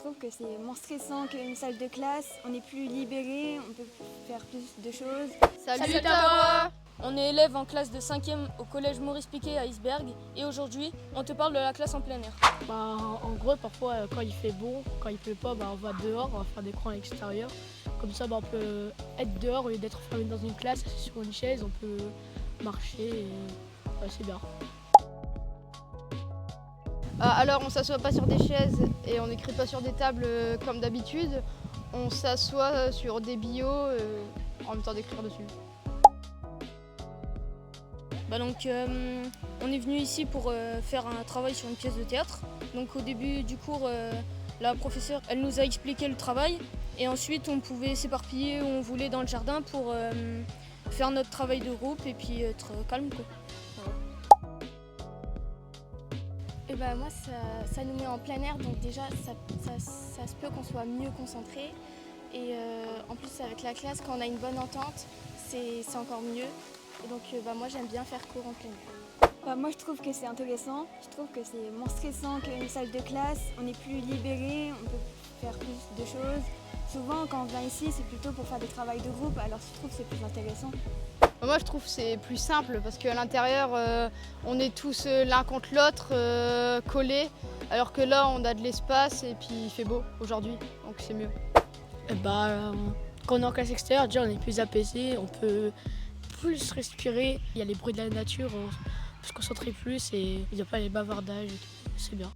trouve que c'est moins stressant qu'une salle de classe. On est plus libéré, on peut faire plus de choses. Salut Tara! On est élève en classe de 5e au collège Maurice Piquet à Iceberg et aujourd'hui on te parle de la classe en plein air. En gros, parfois quand il fait beau, quand il pleut pas, on va dehors, on va faire des cours à l'extérieur. Comme ça, on peut être dehors au lieu d'être fermé dans une classe, assis sur une chaise, on peut marcher et c'est bien. Alors on s'assoit pas sur des chaises et on n'écrit pas sur des tables comme d'habitude. On s'assoit sur des billots en même temps d'écrire dessus. On est venu ici pour faire un travail sur une pièce de théâtre. Donc au début du cours, la professeure elle nous a expliqué le travail et ensuite on pouvait s'éparpiller où on voulait dans le jardin pour faire notre travail de groupe et puis être calme, quoi. Et moi ça nous met en plein air, donc déjà ça se peut qu'on soit mieux concentré. Et en plus avec la classe, quand on a une bonne entente, c'est encore mieux. Et donc moi j'aime bien faire cours en plein air. Moi je trouve que c'est intéressant, je trouve que c'est moins stressant qu'une salle de classe. On est plus libéré, on peut faire plus de choses. Souvent quand on vient ici c'est plutôt pour faire des travaux de groupe, alors je trouve que c'est plus intéressant. Moi je trouve que c'est plus simple parce qu'à l'intérieur on est tous l'un contre l'autre collés, alors que là on a de l'espace et puis il fait beau aujourd'hui, donc c'est mieux. Quand on est en classe extérieure, déjà on est plus apaisé, on peut plus respirer, il y a les bruits de la nature, on peut se concentrer plus et il n'y a pas les bavardages, c'est bien.